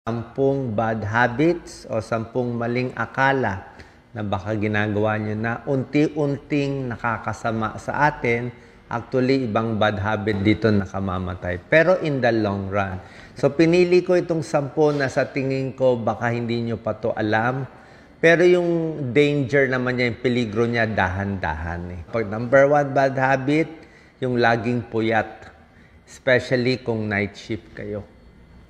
10 bad habits o 10 maling akala na baka ginagawa nyo na unti-unting nakakasama sa atin. Actually, ibang bad habit dito nakamamatay. Pero in the long run. So, pinili ko itong 10 na sa tingin ko baka hindi nyo pa to alam. Pero yung danger naman niya, yung peligro niya, dahan-dahan. Pag number 1 bad habit, yung laging puyat. Especially kung night shift kayo.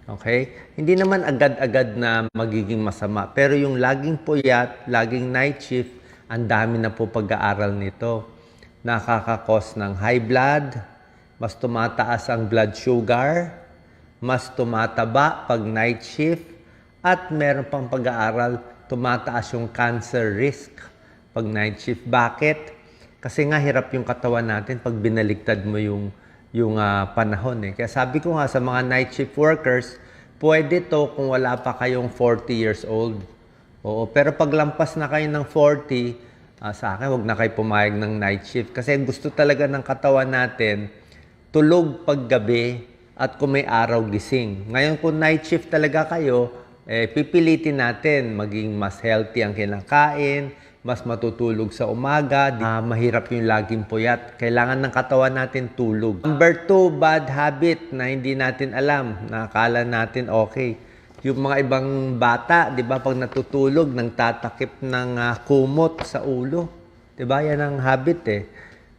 Okay? Hindi naman agad-agad na magiging masama. Pero yung laging puyat, laging night shift, ang dami na po pag-aaral nito. Nakakakos ng high blood, mas tumataas ang blood sugar, mas tumataba pag night shift, at meron pang pag-aaral, tumataas yung cancer risk pag night shift. Bakit? Kasi nga hirap yung katawan natin pag binaligtad mo yung panahon. Kaya sabi ko nga sa mga night shift workers, pwede to kung wala pa kayong 40 years old. Oo, pero pag lampas na kayo ng 40, sa akin, huwag na kayo pumayag ng night shift. Kasi gusto talaga ng katawan natin, tulog paggabi at kung may araw gising. Ngayon kung night shift talaga kayo, pipilitin natin maging mas healthy ang kinakain, mas matutulog sa umaga, mahirap yung laging puyat. Kailangan ng katawan natin tulog. Number 2, bad habit na hindi natin alam, na akala natin okay. Yung mga ibang bata, di ba, pag natutulog, nang tatakip ng kumot sa ulo. Di ba, yan ang habit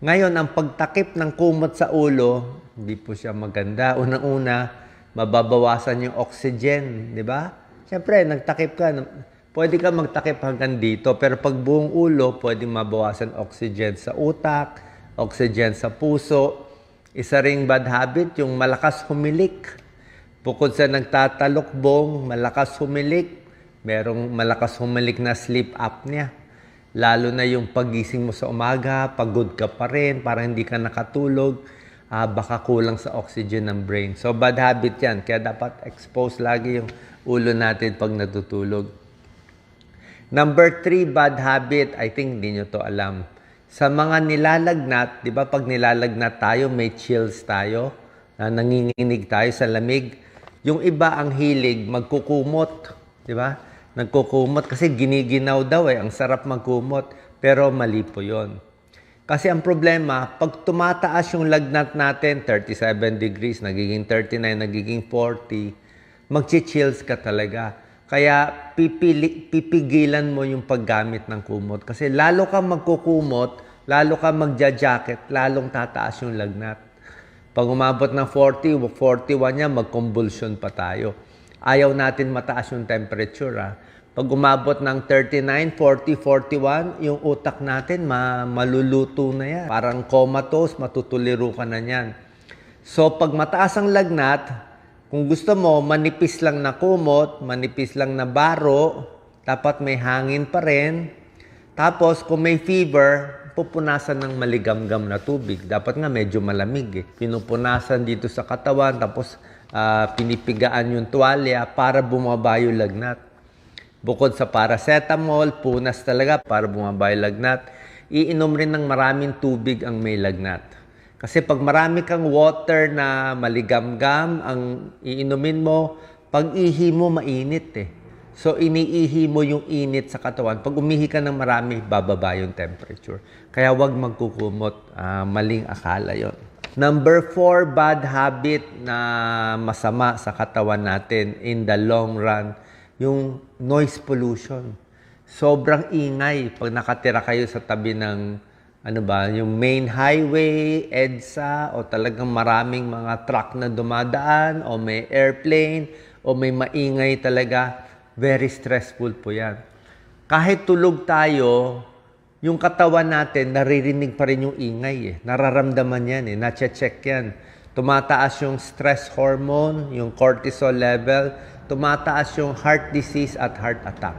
Ngayon, ang pagtakip ng kumot sa ulo, hindi po siya maganda. Unang-una, mababawasan yung oxygen, di ba? Siyempre, nagtakip ka, pwede ka magtakip hanggang dito, pero pag buong ulo, pwede mabawasan oxygen sa utak, oxygen sa puso. Isa ring bad habit, yung malakas humilik. Bukod sa nagtatalokbong, malakas humilik, merong malakas humilik na sleep apnea. Lalo na yung pagising mo sa umaga, pagod ka pa rin, parang hindi ka nakatulog, baka kulang sa oxygen ng brain. So, bad habit yan. Kaya dapat expose lagi yung ulo natin pag natutulog. Number 3, bad habit. I think hindi nyo to alam. Sa mga nilalagnat, di ba pag nilalagnat tayo, may chills tayo, nanginginig tayo sa lamig. Yung iba ang hilig, magkukumot. Di ba? Nagkukumot kasi giniginaw daw ang sarap magkumot. Pero mali po yun. Kasi ang problema, pag tumataas yung lagnat natin, 37 degrees, nagiging 39, nagiging 40, magchi-chills ka talaga. Kaya pipigilan mo yung paggamit ng kumot. Kasi lalo ka magkukumot, lalo ka magja-jacket, lalong tataas yung lagnat. Pag umabot ng 40, 41 niya, mag-convulsion pa tayo. Ayaw natin mataas yung temperature. Pag umabot ng 39, 40, 41, yung utak natin maluluto na yan. Parang comatose, matutuliro ka na yan. So pag mataas ang lagnat, kung gusto mo, manipis lang na kumot, manipis lang na baro, dapat may hangin pa rin. Tapos, kung may fever, pupunasan ng maligamgam na tubig. Dapat nga medyo malamig. Pinupunasan dito sa katawan, tapos pinipigaan yung tuwalya para bumaba yung lagnat. Bukod sa paracetamol, punas talaga para bumaba yung lagnat. Iinom rin ng maraming tubig ang may lagnat. Kasi pag marami kang water na maligamgam, ang iinumin mo, pag ihi mo, mainit So, iniihi mo yung init sa katawan. Pag umihi ka ng marami, bababa yung temperature. Kaya wag magkukumot. Maling akala yon. Number 4, bad habit na masama sa katawan natin in the long run, yung noise pollution. Sobrang ingay pag nakatira kayo sa tabi ng yung main highway, EDSA, o talagang maraming mga truck na dumadaan, o may airplane, o may maingay talaga, very stressful po yan. Kahit tulog tayo, yung katawan natin, naririnig pa rin yung ingay Nararamdaman yan nache-check yan. Tumataas yung stress hormone, yung cortisol level, tumataas yung heart disease at heart attack.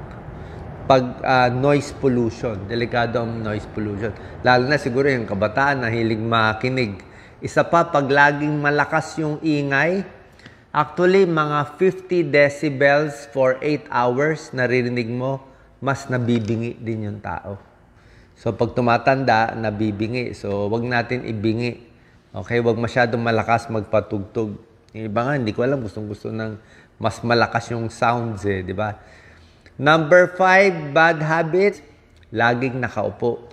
Pag noise pollution, delikado ang noise pollution. Lalo na siguro yung kabataan na hilig makinig. Isa pa, pag laging malakas yung ingay, actually mga 50 decibels for 8 hours naririnig mo, mas nabibingi din yung tao. So pag tumatanda, nabibingi. So wag natin ibingi. Okay, wag masyadong malakas magpatugtog. Yung iba nga, hindi ko alam, gustong-gusto ng Mas malakas yung sounds eh, di ba? Number 5, bad habits, laging nakaupo.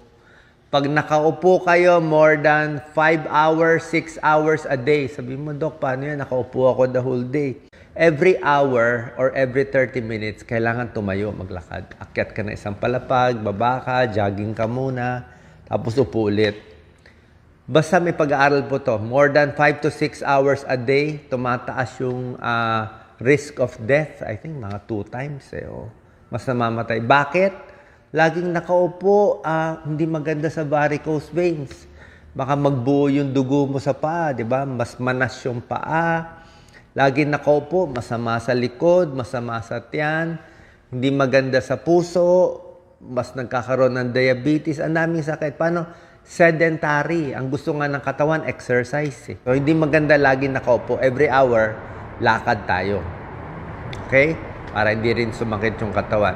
Pag nakaupo kayo more than 5 hours, 6 hours a day, sabi mo, Dok, paano yan? Nakaupo ako the whole day. Every hour or every 30 minutes, kailangan tumayo, maglakad. Akyat ka na isang palapag, baba ka, jogging ka muna, tapos upo ulit. Basta may pag-aaral po to, more than 5 to 6 hours a day, tumataas yung risk of death. I think mga 2 times eh. Oh. Mas namamatay. Bakit? Laging nakaupo, hindi maganda sa varicose veins. Baka magbuo yung dugo mo sa paa, di ba? Mas manas yung paa. Laging nakaupo, masama sa likod, masama sa tiyan. Hindi maganda sa puso, mas nagkakaroon ng diabetes. Ang daming sakit. Paano? Sedentary. Ang gusto nga ng katawan, exercise. Eh. So, hindi maganda laging nakaupo. Every hour, lakad tayo. Okay? Para hindi rin sumakit yung katawan.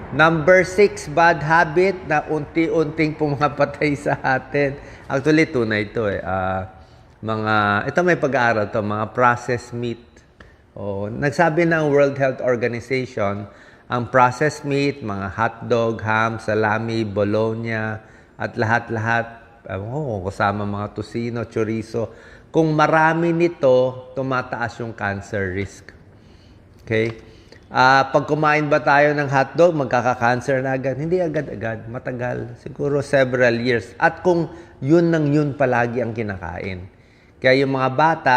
Number 6, bad habit na unti-unting pumapatay sa atin. Actually, tunay ito eh. Ito may pag-aaral to, mga processed meat. Nagsabi ng World Health Organization, ang processed meat, mga hotdog, ham, salami, bologna, at lahat-lahat, kasama mga tocino, chorizo, kung marami nito, tumataas yung cancer risk. Okay? Pag kumain ba tayo ng hotdog, magkaka-cancer na agad? Hindi agad-agad, matagal. Siguro several years. At kung yun nang yun palagi ang kinakain. Kaya yung mga bata,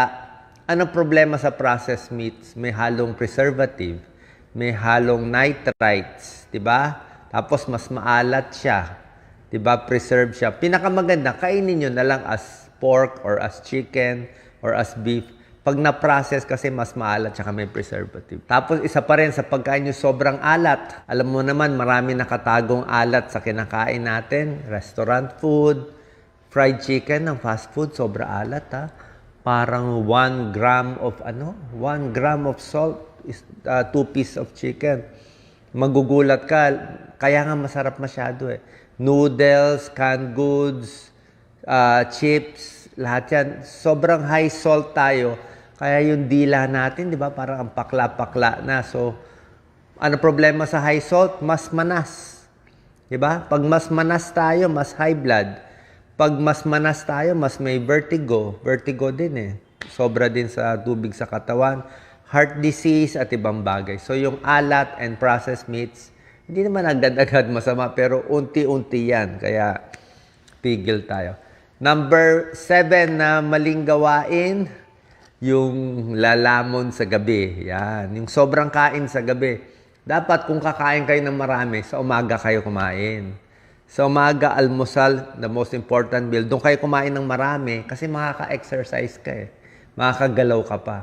anong problema sa processed meats? May halong preservative, may halong nitrites, di ba? Tapos mas maalat siya, di ba? Preserve siya. Pinakamaganda, kainin nyo na lang as pork or as chicken or as beef. Pag na-process kasi mas maalat tsaka may preservative. Tapos isa pa rin sa pagkain nyo sobrang alat. Alam mo naman marami nakatagong alat sa kinakain natin. Restaurant food, fried chicken ng fast food, sobra alat ha. Parang 1 gram of 1 gram of salt is 2 pieces of chicken. Magugulat ka, kaya nga masarap masyado eh. Noodles, canned goods, chips, lahat yan. Sobrang high salt tayo. Kaya yung dila natin, di ba, parang ang pakla-pakla na. So, ano problema sa high salt? Mas manas. Di ba? Pag mas manas tayo, mas high blood. Pag mas manas tayo, mas may vertigo. Vertigo din eh. Sobra din sa tubig sa katawan. Heart disease at ibang bagay. So, yung alat and processed meats, hindi naman agad-agad masama, pero unti-unti yan. Kaya, tigil tayo. Number 7 na maling gawain, yung lalamon sa gabi. Yan. Yung sobrang kain sa gabi. Dapat kung kakain kayo ng marami, sa umaga kayo kumain. Sa umaga, almusal, the most important meal. Doon kayo kumain ng marami kasi makaka-exercise ka eh. Makakagalaw ka pa.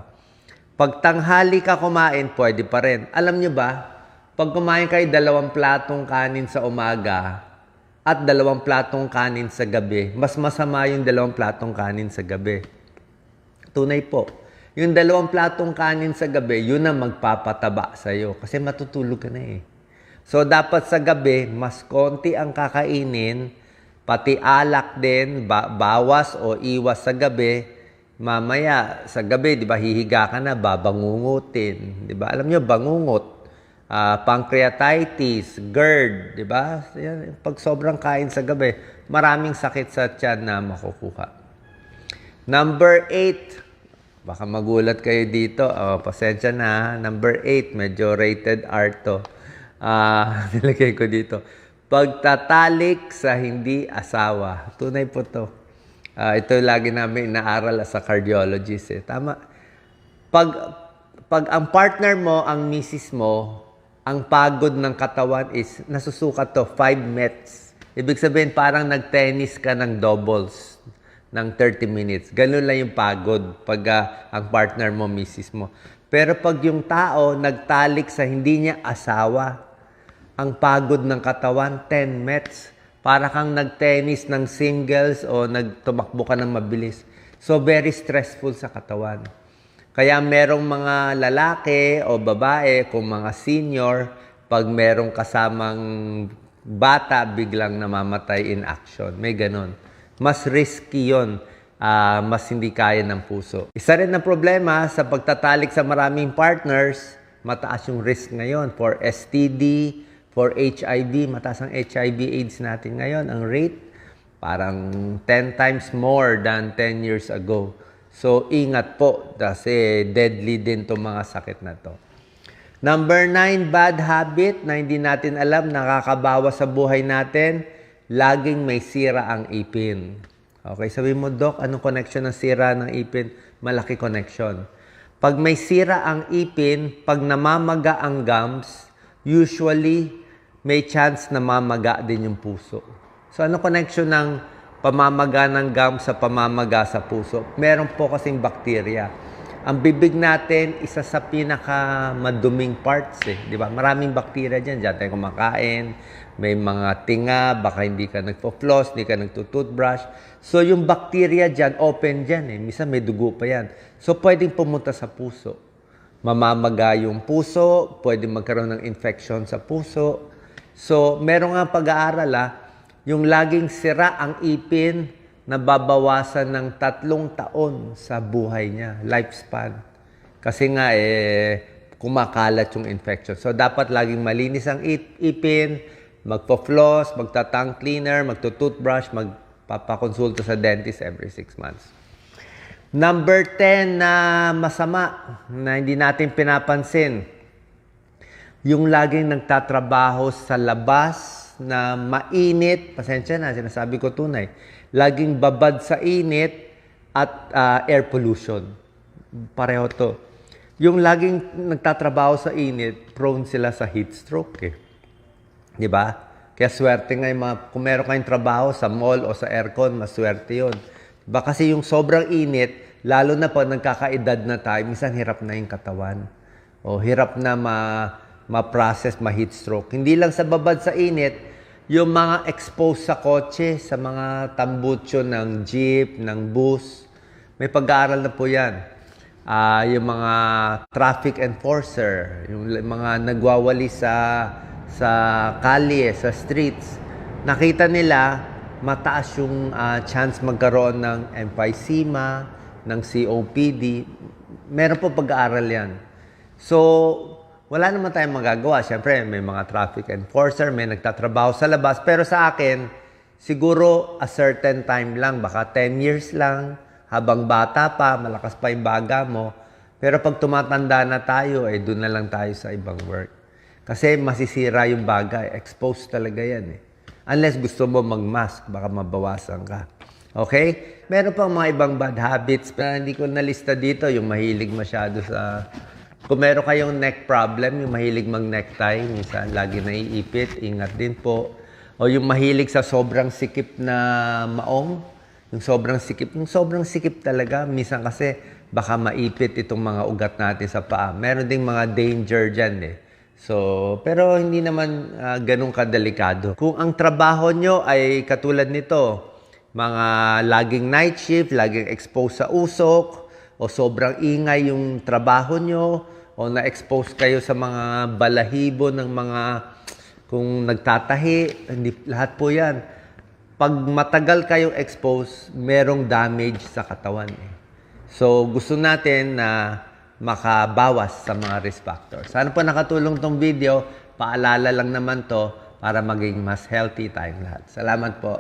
Pag tanghali ka kumain, pwede pa rin. Alam nyo ba, pag kumain kayo 2 platong kanin sa umaga at 2 platong kanin sa gabi, mas masama yung 2 platong kanin sa gabi. Tunay po. Yung 2 platong kanin sa gabi, yun ang magpapataba sa'yo. Kasi matutulog ka na eh. So, dapat sa gabi, mas konti ang kakainin, pati alak din, bawas o iwas sa gabi. Mamaya, sa gabi, di ba, hihiga ka na, babangungutin. Di ba? Alam nyo, bangungot, pancreatitis, GERD, di ba? Pag sobrang kain sa gabi, maraming sakit sa tiyan na makukuha. Number 8, baka magulat kayo dito. Pasensya na. Number 8, medyo rated R to. Nilagay ko dito. Pagtatalik sa hindi asawa. Tunay po to. Ito lagi namin inaaral as a cardiologist. Eh. Tama. Pag ang partner mo, ang misis mo, ang pagod ng katawan is, nasusukat to, 5 METs. Ibig sabihin, parang nag-tennis ka ng doubles ng 30 minutes. Ganun lang yung pagod pag ang partner mo, misis mo. Pero pag yung tao nagtalik sa hindi niya asawa, ang pagod ng katawan, 10 METs. Para kang nag-tennis ng singles o nagtumakbo ka ng mabilis. So, very stressful sa katawan. Kaya merong mga lalaki o babae, kung mga senior, pag merong kasamang bata, biglang namamatay in action. May ganon. Mas risky yon. mas hindi kaya ng puso. Isa rin ang problema sa pagtatalik sa maraming partners, mataas yung risk ngayon for STD, for HIV. Mataas ang HIV/AIDS natin ngayon. Ang rate, parang 10 times more than 10 years ago. So, ingat po kasi deadly din itong mga sakit na to. Number 9, bad habit na hindi natin alam, nakakabawas sa buhay natin, laging may sira ang ipin. Okay, sabi mo, Doc, anong connection ng sira ng ipin? Malaki connection. Pag may sira ang ipin, pag namamaga ang gums, usually may chance na mamaga din yung puso. So, ano connection ng pamamaga ng gums sa pamamaga sa puso? Meron po kasing bacteria. Ang bibig natin, isa sa pinakamaduming parts di ba? Maraming bacteria diyan tayo kumakain, may mga tinga, baka hindi ka nagpo-floss, hindi ka nagtutoothbrush. So yung bacteria diyan, open diyan Minsan may dugo pa yan. So pwedeng pumunta sa puso. Mamamaga yung puso, pwedeng magkaroon ng infection sa puso. So meron nga pag-aaral yung laging sira ang ipin, nababawasan ng 3 taon sa buhay niya, lifespan. Kasi nga, kumakalat yung infection. So, dapat laging malinis ang ipin, magpo-floss, magta-tongue cleaner, magto-toothbrush, magpapakonsulta sa dentist every 6 months. Number 10 na masama, na hindi natin pinapansin, yung laging nagtatrabaho sa labas na mainit, pasensya na, sinasabi ko tunay, laging babad sa init at air pollution. Pareho to. Yung laging nagtatrabaho sa init, prone sila sa heat stroke Di ba? Kaya swerte nga kung meron kayong trabaho sa mall o sa aircon, maswerte yun. Diba? Kasi yung sobrang init, lalo na po nagkakaedad na tayo, minsan hirap na yung katawan. O hirap na ma-process, ma-heat stroke. Hindi lang sa babad sa init, yung mga exposed sa kotse, sa mga tambucho ng jeep, ng bus, may pag-aaral na po yan. Yung mga traffic enforcer, yung mga nagwawali sa kalye, sa streets, nakita nila mataas yung chance magkaroon ng emphysema, ng COPD. Meron po pag-aaral yan. So, wala naman tayong magagawa. Siyempre, may mga traffic enforcer, may nagtatrabaho sa labas. Pero sa akin, siguro a certain time lang, baka 10 years lang, habang bata pa, malakas pa yung baga mo. Pero pag tumatanda na tayo, doon na lang tayo sa ibang work. Kasi masisira yung baga, exposed talaga yan Unless gusto mo mag-mask, baka mabawasan ka. Okay? Meron pang mga ibang bad habits, pero hindi ko nalista dito, yung mahilig masyado sa... Kung meron kayong neck problem, yung mahilig mag-necktie, minsan lagi naiipit, ingat din po. O yung mahilig sa sobrang sikip na maong, yung sobrang sikip talaga, minsan kasi baka maipit itong mga ugat natin sa paa. Meron ding mga danger dyan So, pero hindi naman ganun kadelikado. Kung ang trabaho nyo ay katulad nito, mga laging night shift, laging exposed sa usok, o sobrang ingay yung trabaho nyo, o na-expose kayo sa mga balahibo ng mga kung nagtatahi, hindi lahat po yan. Pag matagal kayong expose, merong damage sa katawan So, gusto natin na makabawas sa mga risk factors. Sana po nakatulong tong video. Paalala lang naman to para maging mas healthy tayong lahat. Salamat po.